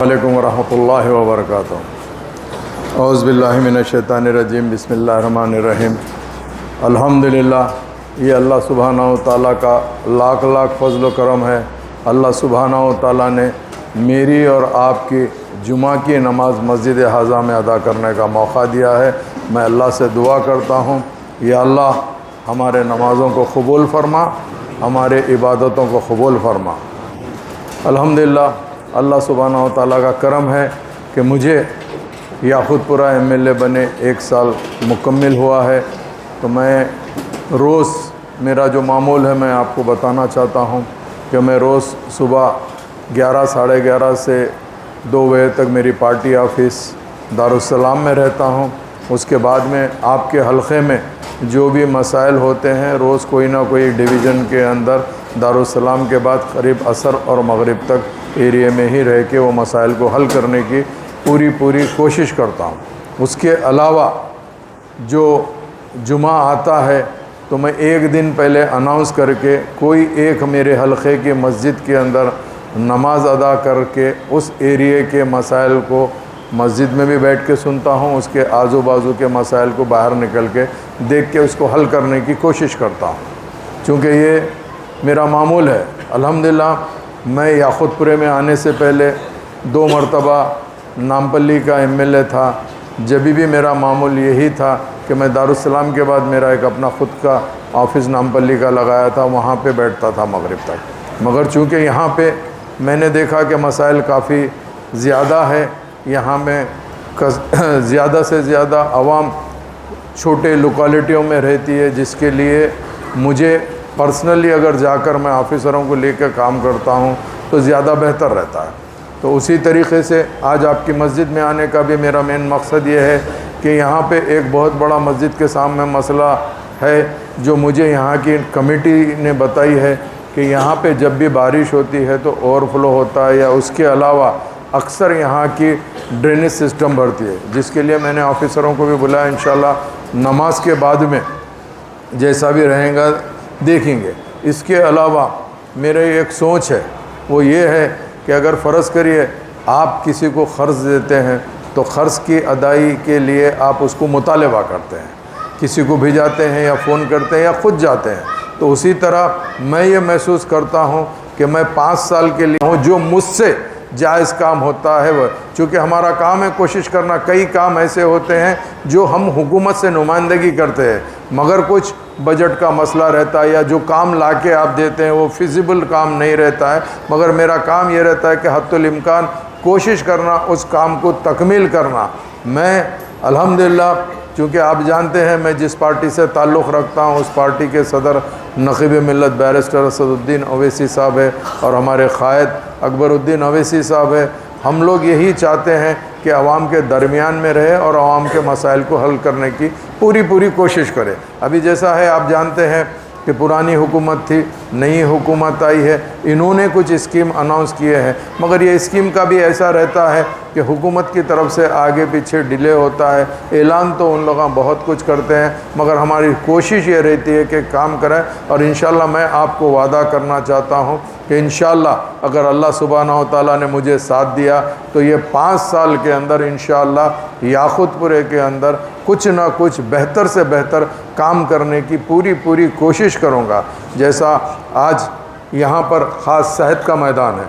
वालेकुम वरहमतुल्लाहि वबरकातुहू। औज़ु बिल्लाहि मिनश्शैतानिर्रजीम। बिस्मिल्लाहिर्रहमानिर्रहीम। अल्हम्दुलिल्लाह, ये अल्लाह सुब्हानहू तआला का लाख लाख फज़ल व करम है। अल्लाह सुब्हानहू तआला ने मेरी और आपकी जुमा की नमाज़ मस्जिद हाज़ा में अदा करने का मौका दिया है। मैं अल्लाह से दुआ करता हूँ, या अल्लाह हमारे नमाज़ों को कबूल फ़रमा, हमारे इबादतों को कबूल फ़रमा। अल्हम्दुलिल्लाह, अल्लाह सुब्हानहू तआला का करम है कि मुझे याक़ूतपुरा एमएलए बने 1 साल मुकम्मिल हुआ है। तो मैं रोज़, मेरा जो मामूल है मैं आपको बताना चाहता हूँ कि मैं रोज़ सुबह 11 साढ़े 11 से 2 बजे तक मेरी पार्टी ऑफिस दारुस्सलाम में रहता हूँ। उसके बाद में आपके हलक़े में जो भी मसाइल होते हैं, रोज़ कोई ना कोई डिवीज़न के अंदर दारुस्सलाम के बाद करीब असर और मगरिब तक एरिया में ही रह के वो मसाइल को हल करने की पूरी कोशिश करता हूँ। उसके अलावा जो जुमा आता है तो मैं 1 दिन पहले अनाउंस करके कोई एक मेरे हलक़े की मस्जिद के अंदर नमाज अदा करके उस एरिए के मसाइल को मस्जिद में भी बैठ के सुनता हूँ, उसके आजू बाजू के मसाइल को बाहर निकल के देख के उसको हल करने की कोशिश करता हूँ। चूँकि ये मेरा मामूल है। अल्हम्दुलिल्लाह, मैं याक़ूतपुरे में आने से पहले 2 मरतबा नामपल्ली का एमएलए था। जब भी मेरा मामूल यही था कि मैं दारुस्सलाम के बाद मेरा एक अपना ख़ुद का ऑफ़िस नामपल्ली का लगाया था, वहाँ पे बैठता था मगरिब तक। मगर चूँकि यहाँ पे मैंने देखा कि मसाइल काफ़ी ज़्यादा है, यहाँ में ज़्यादा से ज़्यादा आवाम छोटे लोकेलिटियों में रहती है, जिसके लिए मुझे पर्सनली अगर जाकर मैं ऑफ़िसरों को लेकर काम करता हूँ तो ज़्यादा बेहतर रहता है। तो उसी तरीक़े से आज आपकी मस्जिद में आने का भी मेरा मेन मकसद ये है कि यहाँ पे एक बहुत बड़ा मस्जिद के सामने मसला है जो मुझे यहाँ की कमेटी ने बताई है कि यहाँ पे जब भी बारिश होती है तो ओवरफ्लो होता है, या उसके अलावा अक्सर यहाँ की ड्रेनेज सिस्टम भरती है, जिसके लिए मैंने ऑफ़िसरों को भी बुलाया। इंशाल्लाह नमाज के बाद में जैसा भी रहेगा देखेंगे। इसके अलावा मेरे एक सोच है, वो ये है कि अगर फ़र्ज़ करिए आप किसी को क़र्ज़ देते हैं तो क़र्ज़ की अदाई के लिए आप उसको मुतालबा करते हैं, किसी को भिजाते हैं या फ़ोन करते हैं या ख़ुद जाते हैं। तो उसी तरह मैं ये महसूस करता हूँ कि मैं 5 साल के लिए हूँ, जो मुझसे जायज़ काम होता है वह, चूँकि हमारा काम है कोशिश करना। कई काम ऐसे होते हैं जो हम हुकूमत से नुमाइंदगी करते हैं, मगर कुछ बजट का मसला रहता है या जो काम लाके आप देते हैं वो फिजिबल काम नहीं रहता है। मगर मेरा काम ये रहता है कि हद्दुल इम्कान कोशिश करना, उस काम को तकमील करना। मैं अल्हम्दुलिल्लाह, चूँकि आप जानते हैं मैं जिस पार्टी से ताल्लुक़ रखता हूँ उस पार्टी के सदर नक़ीब मिल्लत बैरिस्टर असदुद्दीन ओवैसी साहब है और हमारे क़ायद अकबरुद्दीन ओवैसी साहब है। हम लोग यही चाहते हैं कि आवाम के दरमियान में रहे और आवाम के मसाइल को हल करने की पूरी कोशिश करें। अभी जैसा है आप जानते हैं कि पुरानी हुकूमत थी, नई हुकूमत आई है, इन्होंने कुछ स्कीम अनाउंस किए हैं, मगर ये स्कीम का भी ऐसा रहता है कि हुकूमत की तरफ से आगे पीछे डिले होता है। ऐलान तो उन लोग बहुत कुछ करते हैं, मगर हमारी कोशिश ये रहती है कि काम करें। और इंशाल्लाह मैं आपको वादा करना चाहता हूँ कि इंशाल्लाह अगर अल्लाह सुब्हानहू तआला ने मुझे साथ दिया तो ये 5 साल के अंदर इंशाल्लाह याक़ूतपुरे के अंदर कुछ ना कुछ बेहतर से बेहतर काम करने की पूरी कोशिश करूँगा। जैसा आज यहाँ पर ख़ास सेहत का मैदान है,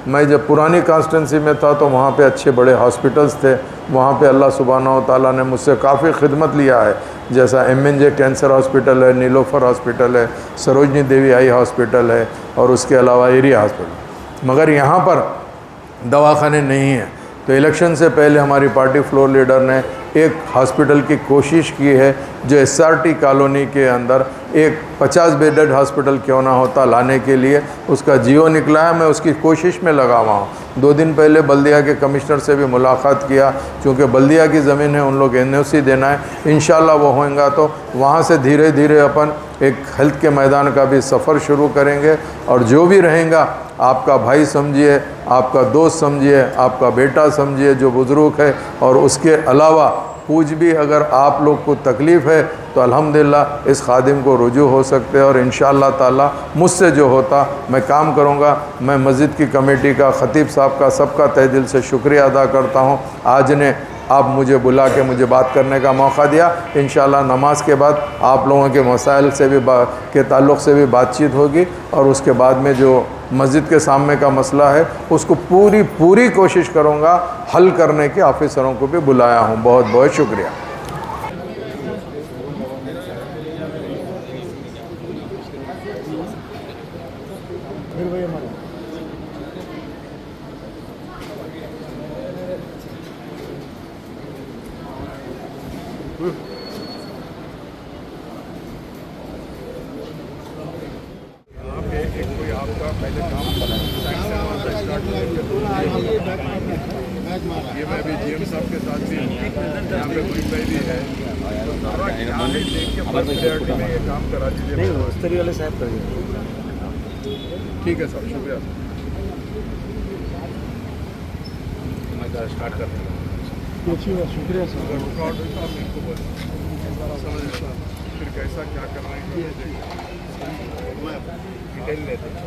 मैं जब पुरानी कॉन्स्टिट्यूंसी में था तो वहाँ पे अच्छे बड़े हॉस्पिटल्स थे। वहाँ पे अल्लाह सुब्हानहू तआला ने मुझसे काफ़ी खिदमत लिया है, जैसा MNJ कैंसर हॉस्पिटल है, नीलोफर हॉस्पिटल है, सरोजनी देवी आई हॉस्पिटल है और उसके अलावा एरिया हॉस्पिटल। मगर यहाँ पर दवाखाने नहीं हैं। तो इलेक्शन से पहले हमारी पार्टी फ्लोर लीडर ने एक हॉस्पिटल की कोशिश की है जो SRT कॉलोनी के अंदर एक 50 बेडेड हॉस्पिटल क्यों ना होता लाने के लिए, उसका जियो निकला है। मैं उसकी कोशिश में लगा हुआ हूँ। 2 दिन पहले बल्दिया के कमिश्नर से भी मुलाकात किया, क्योंकि बल्दिया की ज़मीन है, उन लोग NOC देना है। इंशाल्लाह वो होगा तो वहाँ से धीरे धीरे अपन एक हेल्थ के मैदान का भी सफ़र शुरू करेंगे। और जो भी रहेगा आपका भाई समझिए, आपका दोस्त समझिए, आपका बेटा समझिए जो बुज़ुर्ग है, और उसके अलावा कुछ भी अगर आप लोग को तकलीफ़ है तो अल्हम्दुलिल्लाह इस खादिम को रुजू हो सकते हैं, और इंशाअल्लाह ताला मुझसे जो होता मैं काम करूँगा। मैं मस्जिद की कमेटी का, ख़तीब साहब का, सबका तहे दिल से शुक्रिया अदा करता हूँ। आज ने आप मुझे बुला के मुझे बात करने का मौका दिया। इंशाअल्लाह नमाज के बाद आप लोगों के मसाइल से भी के ताल्लुक़ से भी बातचीत होगी, और उसके बाद में जो मस्जिद के सामने का मसला है उसको पूरी कोशिश करूँगा हल करने के। ऑफिसरों को भी बुलाया हूँ। बहुत बहुत शुक्रिया। ये मैं भी जीएम साहब के साथ भी यहाँ पे कोई भी है देख के प्रायोरिटी में ये काम करा दीजिए। नहीं स्तरी वाले साहब कर दीजिए। ठीक है साहब, शुक्रिया। मैं स्टार्ट कर दूँगा। शुक्रिया सर। फिर कैसा क्या करना है डिटेल लेते हैं।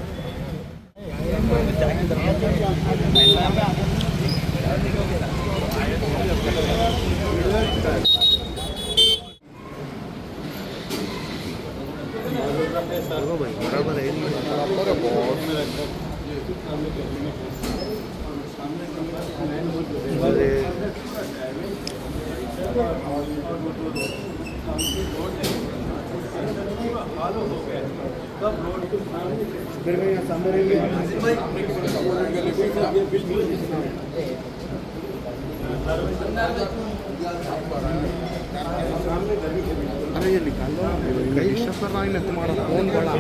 अरे ये निकाल लो, कहीं डिस्टर्ब कर रहा है ना तुम्हारा फोन बड़ा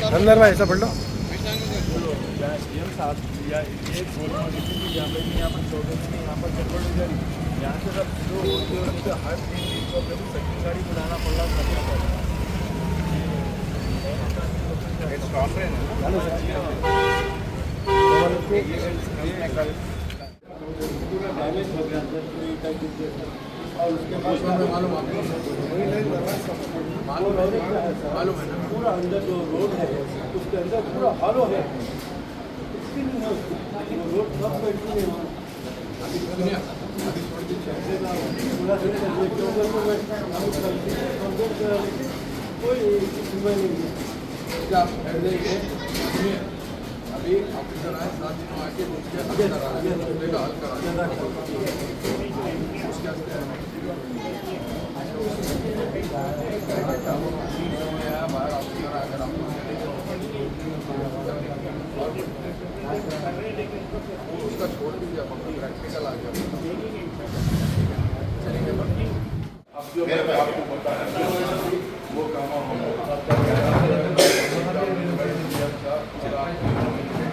अंदर भाई ऐसा पढ़ लो। या ये यहाँ पर 14 यहाँ पर चलबड़ हो जाए, यहाँ से सब स्लो होते होते हर 3 दिन को अपने को सेकंड गाड़ी बुलाना पड़ रहा, करना पड़ रहा। पूरा डैमेज हो गया और उसके बाद मालूम है ना, पूरा अंदर जो रोड है उसके अंदर पूरा हॉलो है, रोड सब अभी सुनिए, अभी कोई सुनवाई नहीं है। अभी ऑफिसर आए 7 दिनों आके उसके हल करा बाहर ऑफिसर अगर आपको उसका छोड़ दीजिए, आप अपना प्रैक्टिकल आ गया चलेंगे। अब जो मैं आपको बताया वो काम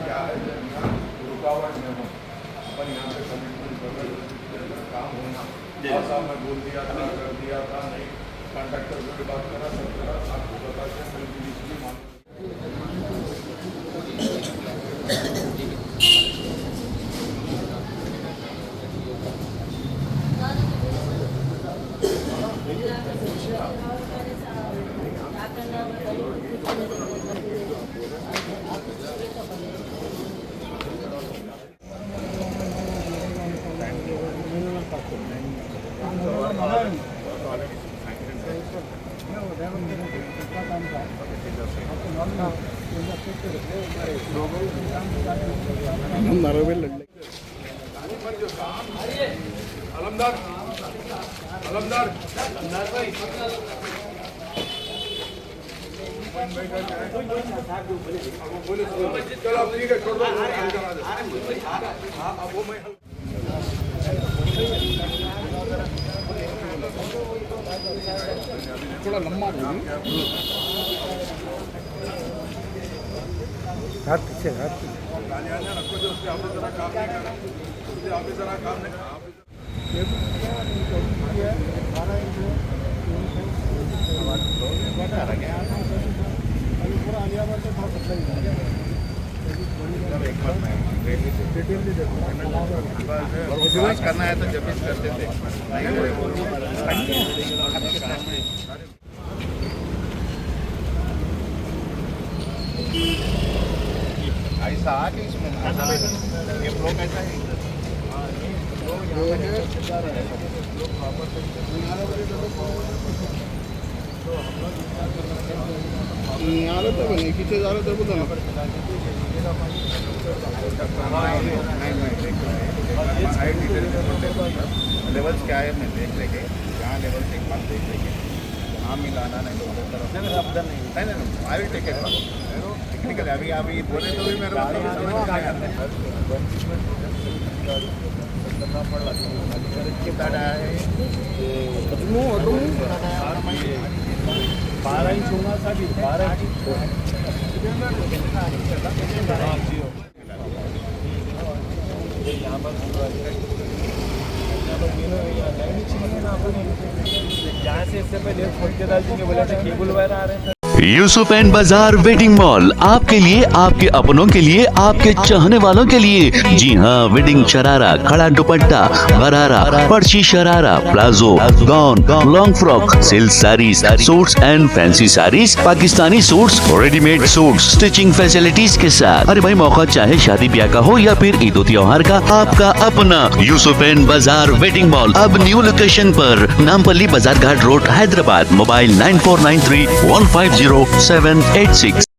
क्या है, रुकावट में हो पर यहाँ पे कमिटमेंट काम होना, ऐसा मैं बोल दिया था, कर दिया था, नहीं कॉन्ट्रैक्टर से भी बात करा, सब करा, आपको बता के अलमदार भाई चलो अब ठीक है, छोड़ दो। हाँ अब वो मैं थोड़ा लंबा हाथ पीछे रखो, जो उसके ऑफिसर काम नहीं कर रहा, उसके ऑफिसर काम नहीं। विश्वास करना है तो जब करते थे ऐसा आके इसमें ये फ्लो कैसा है आलं तर पण एकीचे झालं तर बोला लेवल्स क्या है मैं देख लेंगे कहाँ लेवल एक बार देख लेंगे कहाँ मिलाना नहीं तो उधर तरफ नहीं I will take it technical अभी अभी बोले तो भी मेरे को समझ नहीं आया करना पड़ा कितना है 12 इंच होगा साडी 12 इंच यहाँ पर यहाँ से इससे पहले खोल के डाल देंगे बोले थे केबल वायर आ रहे हैं यूसुफ एंड बाजार वेडिंग मॉल आपके लिए, आपके अपनों के लिए, आपके चाहने वालों के लिए। जी हाँ, वेडिंग शरारा, खड़ा दुपट्टा, गरारा, पर्ची sharara, palazzo, gown, long frock, silk saris, suits and fancy saris, Pakistani suits, readymade suits, stitching facilities के साथ। अरे भाई, मौका चाहे शादी ब्याह का हो या फिर ईद त्योहार का, आपका अपना यूसुफ एंड बाजार वेडिंग मॉल अब न्यू लोकेशन पर, नामपल्ली बाजार घाट रोड, हैदराबाद। मोबाइल 9493150786।